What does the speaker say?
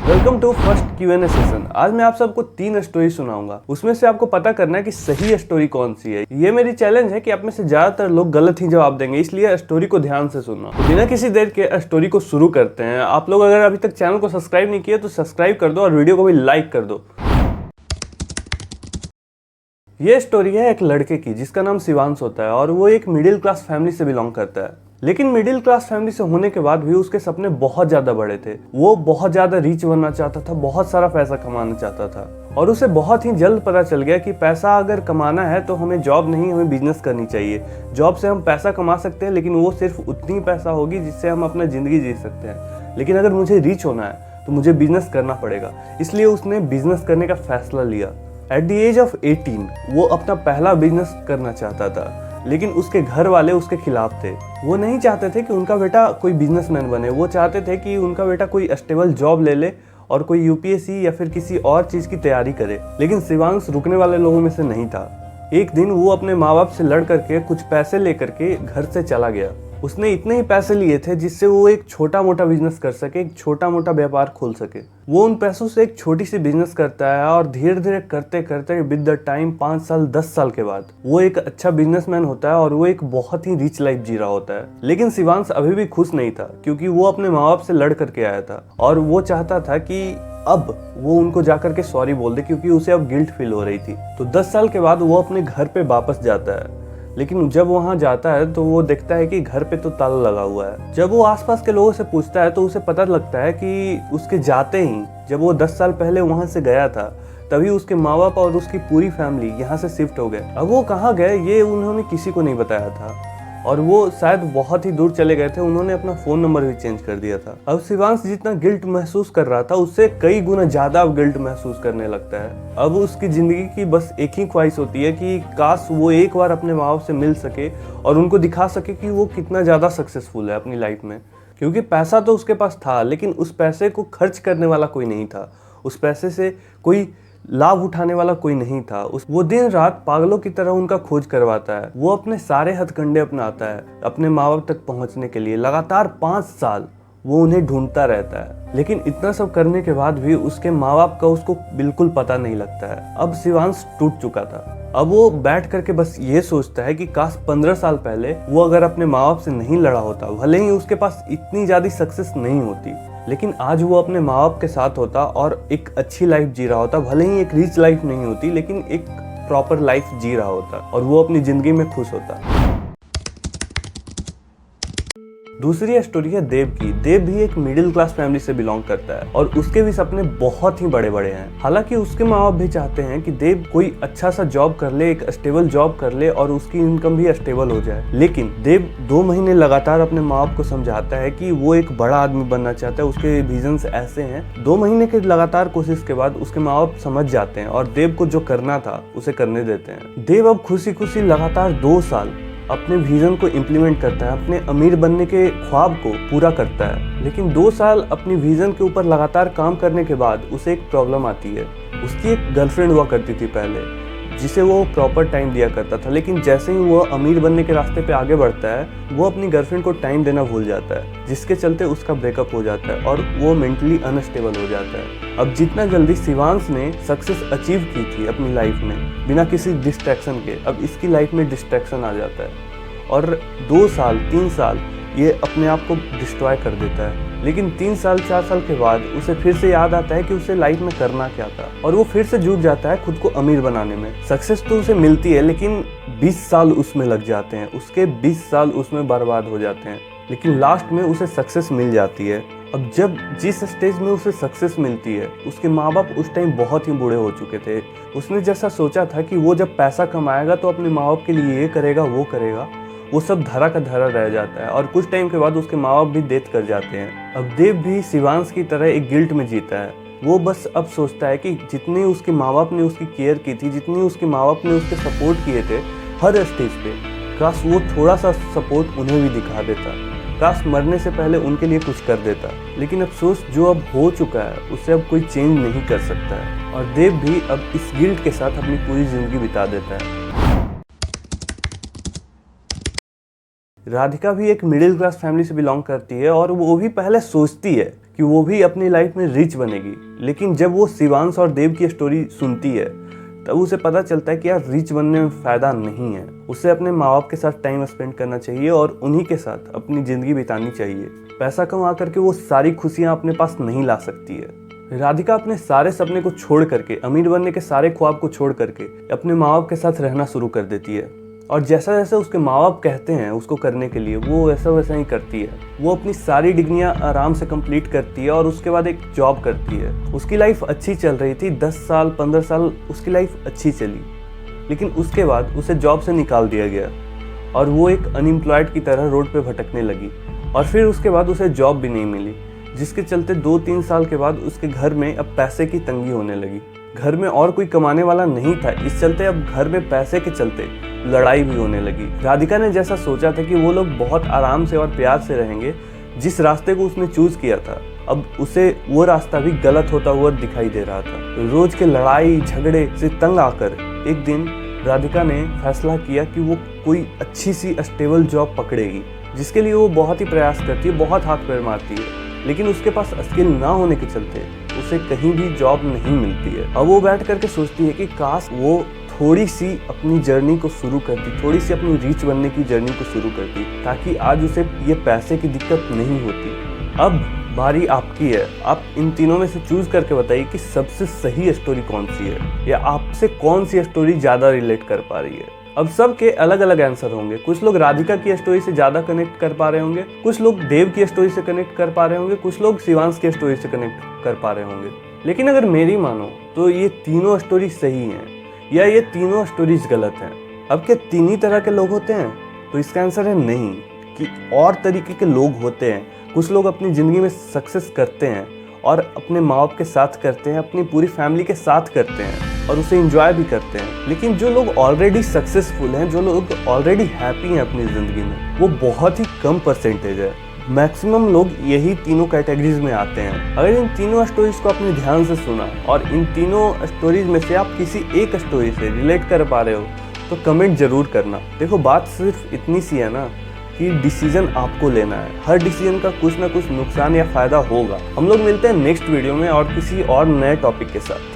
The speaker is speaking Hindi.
Welcome to first Q&A session. आज मैं आप सबको 3 स्टोरी सुनाऊंगा। उसमें से आपको पता करना है कि सही स्टोरी कौन सी है। ये मेरी चैलेंज है कि आप में से ज्यादातर लोग गलत ही जवाब देंगे, इसलिए स्टोरी को ध्यान से सुनना। तो बिना किसी देर के स्टोरी को शुरू करते हैं। आप लोग अगर अभी तक चैनल को सब्सक्राइब नहीं किया तो सब्सक्राइब कर दो और वीडियो को भी लाइक कर दो। ये स्टोरी है एक लड़के की जिसका नाम शिवांश होता है और वो एक मिडिल क्लास फैमिली से बिलोंग करता है। लेकिन मिडिल क्लास फैमिली से होने के बाद भी उसके सपने बहुत ज्यादा बड़े थे। वो बहुत ज्यादा रिच बनना चाहता था, बहुत सारा पैसा कमाना चाहता था और उसे बहुत ही जल्द पता चल गया कि पैसा अगर कमाना है तो हमें जॉब नहीं, हमें बिजनेस करनी चाहिए। जॉब से हम पैसा कमा सकते हैं लेकिन वो सिर्फ उतनी पैसा होगी जिससे हम अपना जिंदगी जी सकते हैं। लेकिन अगर मुझे रिच होना है तो मुझे बिजनेस करना पड़ेगा। इसलिए उसने बिजनेस करने का फैसला लिया। एट द एज ऑफ 18 वो अपना पहला बिजनेस करना चाहता था, लेकिन उसके घर वाले उसके खिलाफ थे। वो नहीं चाहते थे कि उनका बेटा कोई बिजनेसमैन बने। वो चाहते थे कि उनका बेटा कोई स्टेबल जॉब ले और कोई यूपीएससी या फिर किसी और चीज़ की तैयारी करे। लेकिन शिवांश रुकने वाले लोगों में से नहीं था। एक दिन वो अपने माँ बाप से लड़ करके कुछ पैसे लेकर के घर से चला गया। उसने इतने ही पैसे लिए थे जिससे वो एक छोटा मोटा बिजनेस कर सके, एक छोटा मोटा व्यापार खोल सके। वो उन पैसों से एक छोटी सी बिजनेस करता है और धीरे धीरे करते करते विद द टाइम 5 साल 10 साल के बाद वो एक अच्छा बिजनेसमैन होता है और वो एक बहुत ही रिच लाइफ जी रहा होता है। लेकिन शिवांश अभी भी खुश नहीं था क्योंकि वो अपने माँ बाप से लड़ करके आया था और वो चाहता था कि अब वो उनको जाकर के सॉरी बोल दे, क्योंकि उसे अब गिल्ट फील हो रही थी। तो 10 साल के बाद वो अपने घर पे वापस जाता है। लेकिन जब वहां जाता है तो वो देखता है कि घर पे तो ताला लगा हुआ है। जब वो आसपास के लोगों से पूछता है तो उसे पता लगता है कि उसके जाते ही, जब वो 10 साल पहले वहां से गया था, तभी उसके माँ बाप और उसकी पूरी फैमिली यहाँ से शिफ्ट हो गए। अब वो कहाँ गए ये उन्होंने किसी को नहीं बताया था और वो शायद बहुत ही दूर चले गए थे। उन्होंने अपना फोन नंबर भी चेंज कर दिया था। अब शिवांश जितना गिल्ट महसूस कर रहा था उससे कई गुना ज्यादा अब गिल्ट महसूस करने लगता है। अब उसकी जिंदगी की बस एक ही ख्वाहिश होती है कि काश वो एक बार अपने माँ बाप से मिल सके और उनको दिखा सके कि वो कितना ज्यादा सक्सेसफुल है अपनी लाइफ में। क्योंकि पैसा तो उसके पास था लेकिन उस पैसे को खर्च करने वाला कोई नहीं था। उस पैसे से कोई लाभ उठाने वाला कोई नहीं था। वो दिन रात पागलों की तरह उनका खोज करवाता है। वो अपने सारे हथकंडे अपनाता है अपने माँ बाप तक पहुंचने के लिए। लगातार 5 साल वो उन्हें ढूंढता रहता है। लेकिन इतना सब करने के बाद भी उसके माँ बाप का उसको बिल्कुल पता नहीं लगता है। अब शिवांश टूट चुका था। अब वो बैठ करके बस ये सोचता है कि काश 15 साल पहले वो अगर अपने माँ बाप से नहीं लड़ा होता, भले ही उसके पास इतनी ज्यादा सक्सेस नहीं होती, लेकिन आज वो अपने माँ बाप के साथ होता और एक अच्छी लाइफ जी रहा होता। भले ही एक रिच लाइफ नहीं होती लेकिन एक प्रॉपर लाइफ जी रहा होता और वो अपनी जिंदगी में खुश होता। दूसरी स्टोरी है देव की। देव भी एक मिडिल क्लास फैमिली से बिलोंग करता है और उसके भी सपने बहुत ही बड़े बड़े हैं। हालांकि उसके माँ बाप भी चाहते हैं कि देव कोई अच्छा सा जॉब कर ले, एक स्टेबल जॉब कर ले और उसकी इनकम भी स्टेबल हो जाए। लेकिन देव 2 महीने लगातार अपने माँ बाप को समझाता है कि वो एक बड़ा आदमी बनना चाहता है, उसके विजन्स ऐसे हैं। 2 महीने के लगातार कोशिश के बाद उसके माँ बाप समझ जाते हैं और देव को जो करना था उसे करने देते हैं। देव अब खुशी खुशी लगातार 2 साल अपने विजन को इम्प्लीमेंट करता है, अपने अमीर बनने के ख्वाब को पूरा करता है। लेकिन 2 साल अपनी विजन के ऊपर लगातार काम करने के बाद उसे एक प्रॉब्लम आती है। उसकी एक गर्लफ्रेंड हुआ करती थी पहले, जिसे वो प्रॉपर टाइम दिया करता था। लेकिन जैसे ही वो अमीर बनने के रास्ते पे आगे बढ़ता है वो अपनी गर्लफ्रेंड को टाइम देना भूल जाता है, जिसके चलते उसका ब्रेकअप हो जाता है और वो मेंटली अनस्टेबल हो जाता है। अब जितना जल्दी शिवांश ने सक्सेस अचीव की थी अपनी लाइफ में बिना किसी डिस्ट्रैक्शन के, अब इसकी लाइफ में डिस्ट्रैक्शन आ जाता है और 2 साल 3 साल ये अपने आप को डिस्ट्रॉय कर देता है। लेकिन 3 साल 4 साल के बाद उसे फिर से याद आता है कि उसे लाइफ में करना क्या था और वो फिर से जुट जाता है खुद को अमीर बनाने में। सक्सेस तो उसे मिलती है लेकिन 20 साल उसमें लग जाते हैं, उसके 20 साल उसमें बर्बाद हो जाते हैं। लेकिन लास्ट में उसे सक्सेस मिल जाती है। अब जब जिस स्टेज में उसे सक्सेस मिलती है उसके माँ बाप उस टाइम बहुत ही बूढ़े हो चुके थे। उसने जैसा सोचा था कि वो जब पैसा कमाएगा तो अपने माँ बाप के लिए ये करेगा वो करेगा, वो सब धरा का धरा रह जाता है और कुछ टाइम के बाद उसके माँ बाप भी डेथ कर जाते हैं। अब देव भी शिवांश की तरह एक गिल्ट में जीता है। वो बस अब सोचता है कि जितनी उसके माँ बाप ने उसकी केयर की थी, जितनी उसके माँ बाप ने उसके सपोर्ट किए थे हर स्टेज पे, काश वो थोड़ा सा सपोर्ट उन्हें भी दिखा देता, काश मरने से पहले उनके लिए कुछ कर देता। लेकिन अफसोस जो अब हो चुका है उसे अब कोई चेंज नहीं कर सकता है और देव भी अब इस गिल्ट के साथ अपनी पूरी जिंदगी बिता देता है। राधिका भी एक मिडिल क्लास फैमिली से बिलोंग करती है और वो भी पहले सोचती है कि वो भी अपनी लाइफ में रिच बनेगी। लेकिन जब वो शिवांश और देव की स्टोरी सुनती है तब उसे पता चलता है कि यार रिच बनने में फ़ायदा नहीं है। उसे अपने माँ बाप के साथ टाइम स्पेंड करना चाहिए और उन्हीं के साथ अपनी ज़िंदगी बितानी चाहिए। पैसा कमा करके वो सारी खुशियाँ अपने पास नहीं ला सकती है। राधिका अपने सारे सपने को छोड़ करके, अमीर बनने के सारे ख्वाब को छोड़ करके अपने माँ बाप के साथ रहना शुरू कर देती है और जैसा जैसा उसके माँ बाप कहते हैं उसको करने के लिए वो वैसा वैसा ही करती है। वो अपनी सारी डिग्रियां आराम से कंप्लीट करती है और उसके बाद एक जॉब करती है। उसकी लाइफ अच्छी चल रही थी, 10 साल 15 साल उसकी लाइफ अच्छी चली। लेकिन उसके बाद उसे जॉब से निकाल दिया गया और वो एक अनएम्प्लॉयड की तरह रोड पे भटकने लगी। और फिर उसके बाद उसे जॉब भी नहीं मिली, जिसके चलते 2-3 साल के बाद उसके घर में अब पैसे की तंगी होने लगी। घर में और कोई कमाने वाला नहीं था, इस चलते अब घर में पैसे के चलते लड़ाई भी होने लगी। राधिका ने जैसा सोचा था कि वो लोग बहुत आराम से और प्यार से रहेंगे, जिस रास्ते को उसने चूज किया था, अब उसे वो रास्ता भी गलत होता हुआ दिखाई दे रहा था। रोज के लड़ाई झगड़े से तंग आकर एक दिन राधिका ने फैसला किया कि वो कोई अच्छी सी स्टेबल जॉब पकड़ेगी, जिसके लिए वो बहुत ही प्रयास करती है, बहुत हाथ पैर मारती है। लेकिन उसके पास स्किल ना होने के चलते उसे कहीं भी जॉब नहीं मिलती है। अब वो बैठ करके सोचती है कि काश वो थोड़ी सी अपनी जर्नी को शुरू करती, थोड़ी सी अपनी रीच बनने की जर्नी को शुरू करती, ताकि आज उसे ये पैसे की दिक्कत नहीं होती। अब बारी आपकी है, आप इन तीनों में से चूज करके बताइए कि सबसे सही स्टोरी कौन सी है, या आपसे कौन सी स्टोरी ज़्यादा रिलेट कर पा रही है। अब सबके अलग अलग आंसर होंगे। कुछ लोग राधिका की स्टोरी से ज़्यादा कनेक्ट कर पा रहे होंगे, कुछ लोग देव की स्टोरी से कनेक्ट कर पा रहे होंगे, कुछ लोग शिवांश की स्टोरी से कनेक्ट कर पा रहे होंगे। लेकिन अगर मेरी मानो तो ये तीनों स्टोरी सही हैं या ये तीनों स्टोरीज गलत हैं। अब क्या तीन ही तरह के लोग होते हैं? तो इसका आंसर है नहीं, कि और तरीके के लोग होते हैं। कुछ लोग अपनी ज़िंदगी में सक्सेस करते हैं और अपने माँ बाप के साथ करते हैं, अपनी पूरी फैमिली के साथ करते हैं और उसे एंजॉय भी करते हैं। लेकिन जो लोग ऑलरेडी सक्सेसफुल हैं, जो लोग ऑलरेडी हैप्पी हैं अपनी ज़िंदगी में, वो बहुत ही कम परसेंटेज है। मैक्सिमम लोग यही तीनों कैटेगरीज में आते हैं। अगर इन तीनों स्टोरीज को आपने ध्यान से सुना और इन तीनों स्टोरीज में से आप किसी एक स्टोरी से रिलेट कर पा रहे हो तो कमेंट जरूर करना। देखो, बात सिर्फ इतनी सी है ना कि डिसीजन आपको लेना है। हर डिसीजन का कुछ ना कुछ नुकसान या फायदा होगा। हम लोग मिलते हैं नेक्स्ट वीडियो में और किसी और नए टॉपिक के साथ।